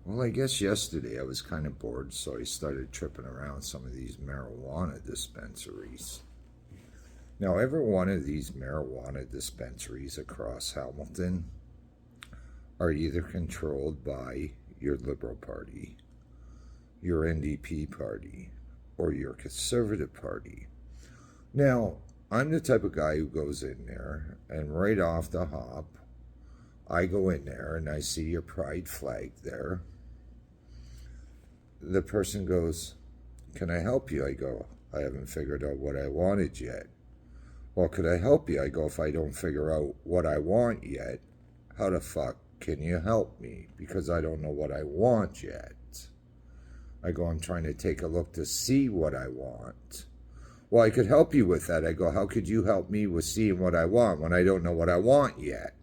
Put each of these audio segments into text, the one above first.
Well, I guess yesterday I was kind of bored, so I started tripping around some of these marijuana dispensaries. Now, every one of these marijuana dispensaries across Hamilton are either controlled by your Liberal Party, your NDP Party, or your Conservative Party. Now, I'm the type of guy who goes in there and right off the hop, I go in there and I see your pride flag there. The person goes, "Can I help you?" I go, "I haven't figured out what I wanted yet." "Well, could I help you?" I go, "If I don't figure out what I want yet, how the fuck can you help me? Because I don't know what I want yet." I go, "I'm trying to take a look to see what I want." "Well, I could help you with that." I go, "How could you help me with seeing what I want when I don't know what I want yet?"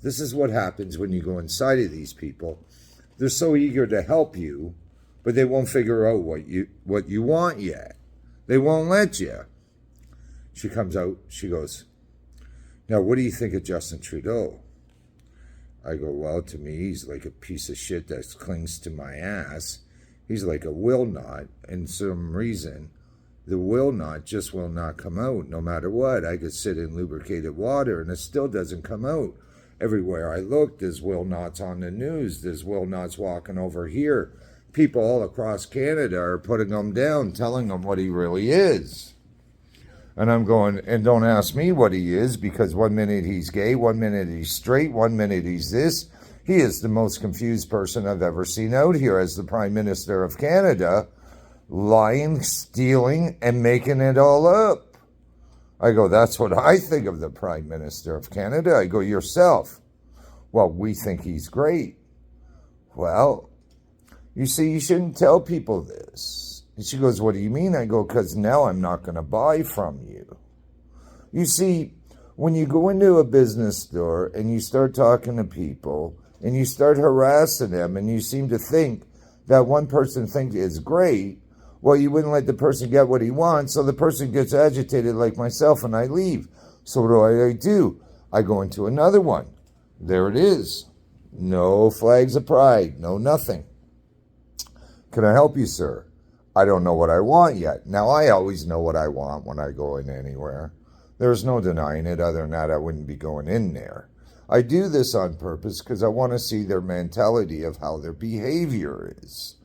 This is what happens when you go inside of these people. They're so eager to help you, but they won't figure out what you want yet. They won't let you. She comes out, she goes, "Now, what do you think of Justin Trudeau?" I go, "Well, to me, he's like a piece of shit that clings to my ass. He's like a will not, and some reason, the will not just will not come out no matter what. I could sit in lubricated water and it still doesn't come out. Everywhere I look, there's will nots on the news. There's will nots walking over here. People all across Canada are putting him down, telling him what he really is." And I'm going, and don't ask me what he is, because one minute he's gay, one minute he's straight, one minute he's this. He is the most confused person I've ever seen out here as the Prime Minister of Canada, lying, stealing, and making it all up. I go, "That's what I think of the Prime Minister of Canada." I go, "Yourself?" "Well, we think he's great." "Well, you see, you shouldn't tell people this." And she goes, "What do you mean?" I go, "Because now I'm not going to buy from you." You see, when you go into a business store and you start talking to people and you start harassing them and you seem to think that one person thinks is great, well, you wouldn't let the person get what he wants, so the person gets agitated like myself and I leave. So what do? I go into another one. There it is. No flags of pride, no nothing. "Can I help you, sir?" "I don't know what I want yet." Now, I always know what I want when I go in anywhere. There's no denying it. Other than that, I wouldn't be going in there. I do this on purpose because I want to see their mentality of how their behavior is.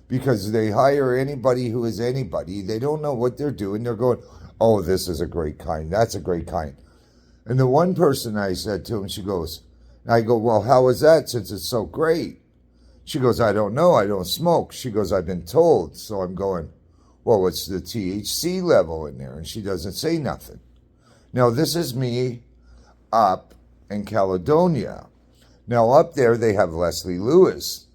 Because they hire anybody who is anybody. They don't know what they're doing. They're going, "Oh, this is a great kind. That's a great kind." And the one person I said to him, I go, "Well, how is that since it's so great?" She goes, "I don't know. I don't smoke." She goes, "I've been told." So I'm going, "Well, what's the THC level in there?" And she doesn't say nothing. Now, this is me up in Caledonia. Now, up there, they have Leslie Lewis.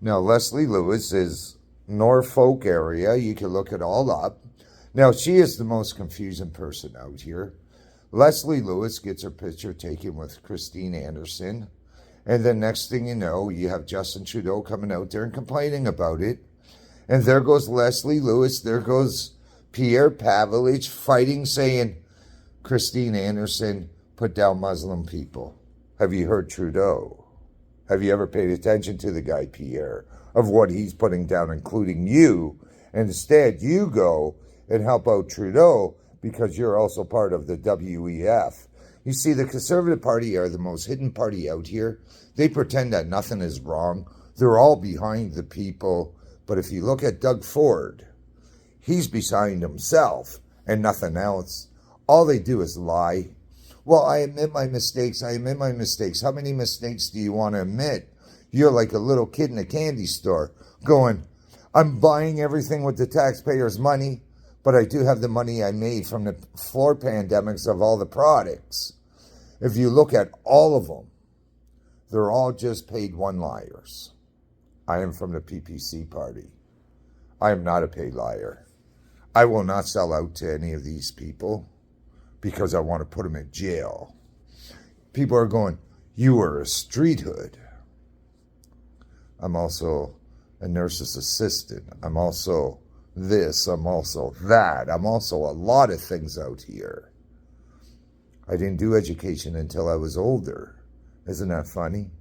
Now, Leslie Lewis is Norfolk area. You can look it all up. Now, she is the most confusing person out here. Leslie Lewis gets her picture taken with Christine Anderson. And then next thing you know, you have Justin Trudeau coming out there and complaining about it. And there goes Leslie Lewis. There goes Pierre Pavlich fighting, saying, "Christine Anderson, put down Muslim people." Have you heard Trudeau? Have you ever paid attention to the guy, Pierre, of what he's putting down, including you? And instead, you go and help out Trudeau because you're also part of the WEF. You see, the Conservative Party are the most hidden party out here. They pretend that nothing is wrong. They're all behind the people. But if you look at Doug Ford, he's behind himself and nothing else. All they do is lie. "Well, I admit my mistakes. I admit my mistakes." How many mistakes do you want to admit? You're like a little kid in a candy store going, "I'm buying everything with the taxpayers' money, but I do have the money I made from the floor pandemics of all the products." If you look at all of them, they're all just paid one liars. I am from the PPC party. I am not a paid liar. I will not sell out to any of these people because I want to put them in jail. People are going, "You are a street hood." I'm also a nurse's assistant. I'm also this. I'm also that. I'm also a lot of things out here. I didn't do education until I was older. Isn't that funny?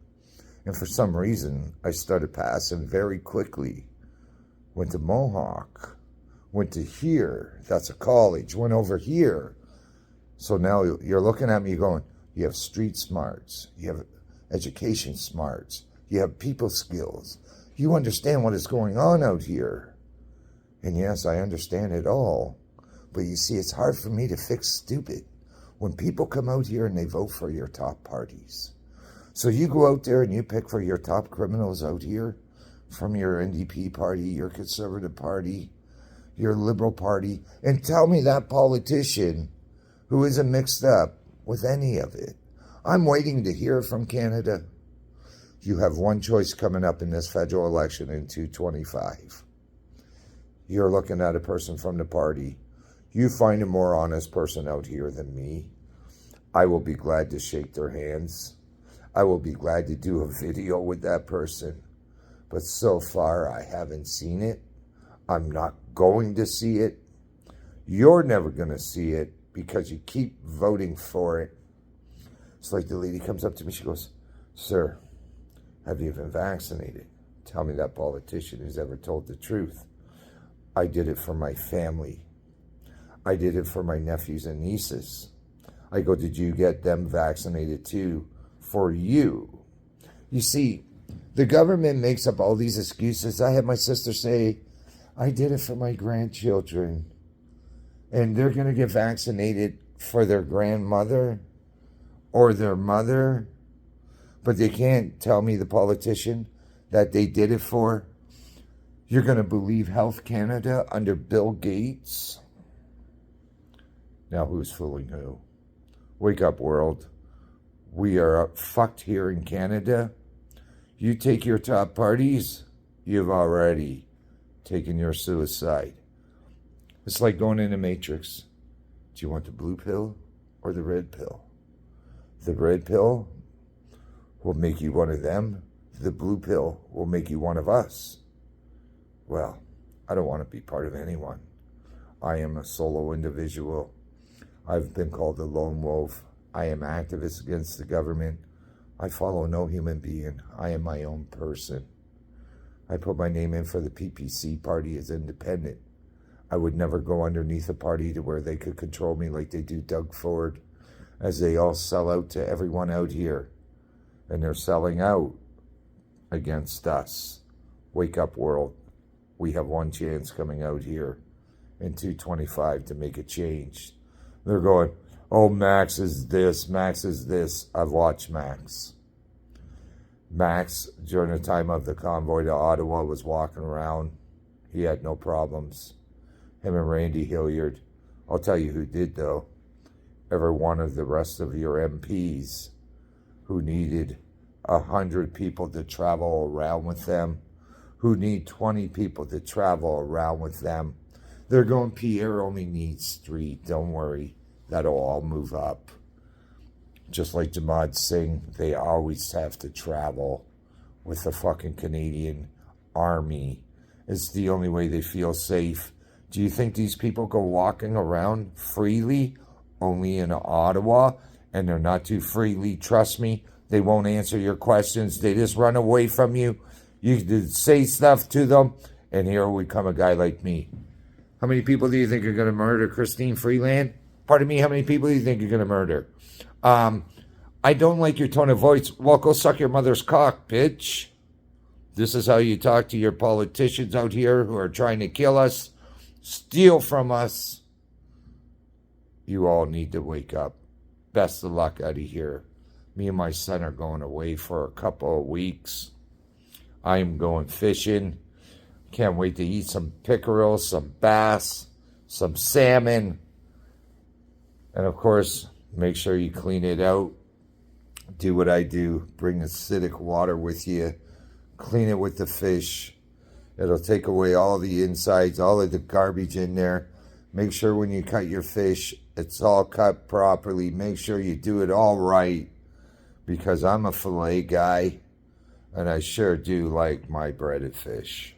And for some reason, I started passing very quickly. Went to Mohawk, went to here, that's a college, went over here. So now you're looking at me going, you have street smarts, you have education smarts, you have people skills. You understand what is going on out here. And yes, I understand it all. But you see, it's hard for me to fix stupid when people come out here and they vote for your top parties. So you go out there and you pick for your top criminals out here from your NDP party, your Conservative party, your Liberal party, and tell me that politician who isn't mixed up with any of it. I'm waiting to hear from Canada. You have one choice coming up in this federal election in 2025. You're looking at a person from the party. You find a more honest person out here than me. I will be glad to shake their hands. I will be glad to do a video with that person. But so far, I haven't seen it. I'm not going to see it. You're never going to see it because you keep voting for it. It's like the lady comes up to me. She goes, "Sir, have you been vaccinated?" Tell me that politician who's ever told the truth. I did it for my family. I did it for my nephews and nieces. I go, did you get them vaccinated too? For you. You see, the government makes up all these excuses. I had my sister say, I did it for my grandchildren. And they're going to get vaccinated for their grandmother or their mother. But they can't tell me, the politician, that they did it for. You're going to believe Health Canada under Bill Gates? Now who's fooling who? Wake up, world. We are fucked here in Canada. You take your top parties, you've already taken your suicide. It's like going in a Matrix. Do you want the blue pill or the red pill? The red pill will make you one of them. The blue pill will make you one of us. Well, I don't want to be part of anyone. I am a solo individual. I've been called a lone wolf. I am activist against the government. I follow no human being. I am my own person. I put my name in for the PPC party as independent. I would never go underneath a party to where they could control me like they do Doug Ford, as they all sell out to everyone out here. And they're selling out against us. Wake up, world. We have one chance coming out here in 225 to make a change. They're going, oh, Max is this, Max is this. I've watched Max. Max, during the time of the convoy to Ottawa, was walking around. He had no problems. Him and Randy Hilliard. I'll tell you who did, though. Every one of the rest of your MPs who needed 100 people to travel around with them, who need 20 people to travel around with them. They're going, Pierre only needs 3. Don't worry. That'll all move up. Just like Jamaad Singh, they always have to travel with the fucking Canadian Army. It's the only way they feel safe. Do you think these people go walking around freely only in Ottawa? And they're not too freely, trust me. They won't answer your questions. They just run away from you. You say stuff to them, and here we come a guy like me. How many people do you think are going to murder Christine Freeland? Pardon me, how many people do you think you're going to murder? I don't like your tone of voice. Well, go suck your mother's cock, bitch. This is how you talk to your politicians out here who are trying to kill us, steal from us. You all need to wake up. Best of luck out of here. Me and my son are going away for a couple of weeks. I'm going fishing. Can't wait to eat some pickerel, some bass, some salmon. And of course, make sure you clean it out. Do what I do. Bring acidic water with you. Clean it with the fish. It'll take away all the insides, all of the garbage in there. Make sure when you cut your fish, it's all cut properly. Make sure you do it all right. Because I'm a fillet guy. And I sure do like my breaded fish.